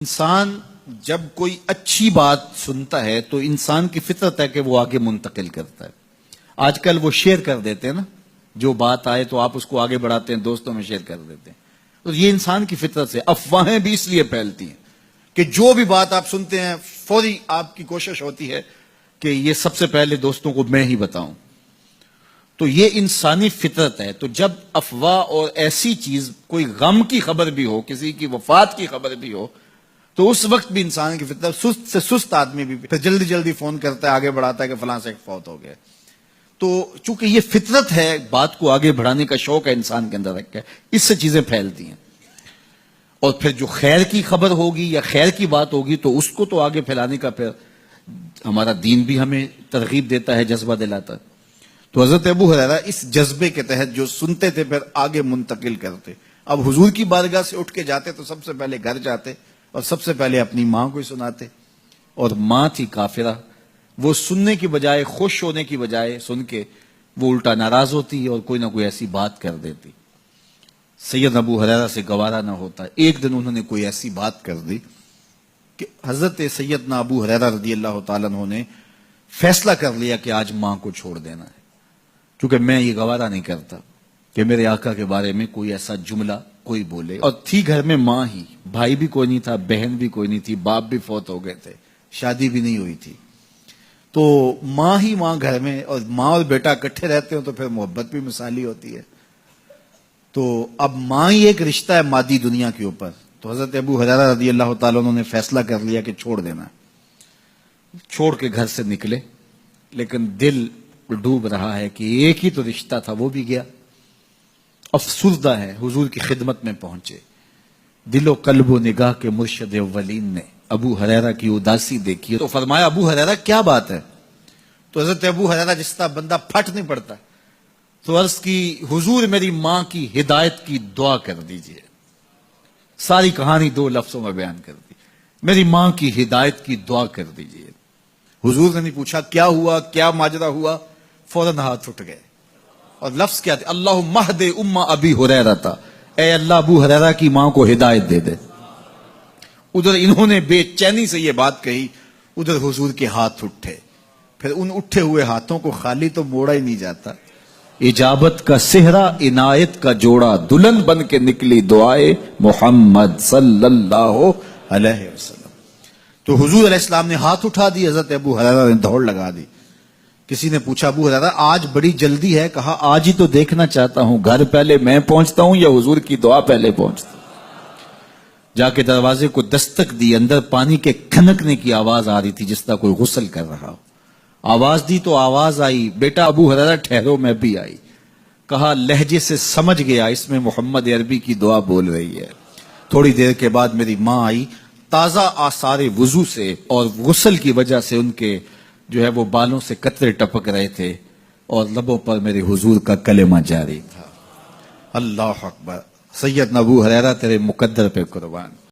انسان جب کوئی اچھی بات سنتا ہے تو انسان کی فطرت ہے کہ وہ آگے منتقل کرتا ہے. آج کل وہ شیئر کر دیتے ہیں نا، جو بات آئے تو آپ اس کو آگے بڑھاتے ہیں، دوستوں میں شیئر کر دیتے ہیں. تو یہ انسان کی فطرت سے افواہیں بھی اس لیے پھیلتی ہیں کہ جو بھی بات آپ سنتے ہیں فوری آپ کی کوشش ہوتی ہے کہ یہ سب سے پہلے دوستوں کو میں ہی بتاؤں. تو یہ انسانی فطرت ہے. تو جب افواہ اور ایسی چیز، کوئی غم کی خبر بھی ہو، کسی کی وفات کی خبر بھی ہو، تو اس وقت بھی انسان کی فطرت، سست سے سست آدمی بھی پھر جلدی جلدی فون کرتا ہے، آگے بڑھاتا ہے کہ فلاں سے ایک فوت ہو گیا. تو چونکہ یہ فطرت ہے، بات کو آگے بڑھانے کا شوق ہے انسان کے اندر رکھا ہے، اس سے چیزیں پھیلتی ہیں. اور پھر جو خیر کی خبر ہوگی یا خیر کی بات ہوگی تو اس کو تو آگے پھیلانے کا پھر ہمارا دین بھی ہمیں ترغیب دیتا ہے، جذبہ دلاتا ہے. تو حضرت ابو ہریرہ اس جذبے کے تحت جو سنتے تھے پھر آگے منتقل کرتے. اب حضور کی بارگاہ سے اٹھ کے جاتے تو سب سے پہلے گھر جاتے اور سب سے پہلے اپنی ماں کو ہی سناتے. اور ماں تھی کافرہ، وہ سننے کی بجائے، خوش ہونے کی بجائے سن کے وہ الٹا ناراض ہوتی اور کوئی نہ کوئی ایسی بات کر دیتی. سید ابو ہریرہ سے گوارا نہ ہوتا. ایک دن انہوں نے کوئی ایسی بات کر دی کہ حضرت سیدنا ابو ہریرہ رضی اللہ تعالیٰ عنہ نے فیصلہ کر لیا کہ آج ماں کو چھوڑ دینا ہے، کیونکہ میں یہ گوارا نہیں کرتا کہ میرے آقا کے بارے میں کوئی ایسا جملہ کوئی بولے. اور تھی گھر میں ماں ہی، بھائی بھی کوئی نہیں تھا، بہن بھی کوئی نہیں تھی، باپ بھی فوت ہو گئے تھے، شادی بھی نہیں ہوئی تھی. تو ماں ہی ماں گھر میں، اور ماں اور بیٹا اکٹھے رہتے ہو تو پھر محبت بھی مثالی ہوتی ہے. تو اب ماں ہی ایک رشتہ ہے مادی دنیا کے اوپر. تو حضرت ابو ہریرہ رضی اللہ تعالیٰ عنہ نے فیصلہ کر لیا کہ چھوڑ دینا. چھوڑ کے گھر سے نکلے، لیکن دل ڈوب رہا ہے کہ ایک ہی تو رشتہ تھا، وہ بھی گیا. افسردہ ہے، حضور کی خدمت میں پہنچے. دل و قلب و نگاہ کے مرشد اولین نے ابو ہریرہ کی اداسی دیکھی تو فرمایا ابو ہریرہ کیا بات ہے؟ تو حضرت ابو ہریرہ جس طرح بندہ پھٹ نہیں پڑتا، تو عرض کی حضور میری ماں کی ہدایت کی دعا کر دیجئے. ساری کہانی 2 لفظوں میں بیان کر دی، میری ماں کی ہدایت کی دعا کر دیجئے. حضور نے نہیں پوچھا کیا ہوا، کیا ماجرا ہوا، فوراً ہاتھ اٹھ گئے. اور لفظ کیا تھے؟ اللہم اہد ام ابی ہریرہ تھا، اے اللہ ابو ہریرہ کی ماں کو ہدایت دے دے. ادھر انہوں نے بے چینی سے یہ بات کہی، ادھر حضور کے ہاتھ اٹھے. پھر ان اٹھے ہوئے ہاتھوں کو خالی تو موڑا ہی نہیں جاتا. اجابت کا صحرا، عنایت کا جوڑا، دلہن بن کے نکلی دعائے محمد صلی اللہ علیہ وسلم. تو حضور علیہ السلام نے ہاتھ اٹھا دی، حضرت ابو ہریرہ نے دوڑ لگا دی. کسی نے پوچھا ابو ہریرہ آج بڑی جلدی ہے؟ کہا آج ہی تو دیکھنا چاہتا ہوں، گھر پہلے میں پہنچتا ہوں یا حضور کی دعا پہلے پہنچتا ہوں. جا کے دروازے کو دستک دی، اندر پانی کے کھنکنے کی آواز آ رہی تھی جس طرح کوئی غسل کر رہا ہو. آواز دی تو آواز آئی، بیٹا ابو ہریرہ ٹھہرو، میں بھی آئی. کہا لہجے سے سمجھ گیا اس میں محمد عربی کی دعا بول رہی ہے. تھوڑی دیر کے بعد میری ماں آئی، تازہ آثار وضو سے اور غسل کی وجہ سے ان کے جو ہے وہ بالوں سے قطرے ٹپک رہے تھے اور لبوں پر میرے حضور کا کلمہ جاری تھا. اللہ اکبر. سیدنا ابو ہریرہ تیرے مقدر پہ قربان.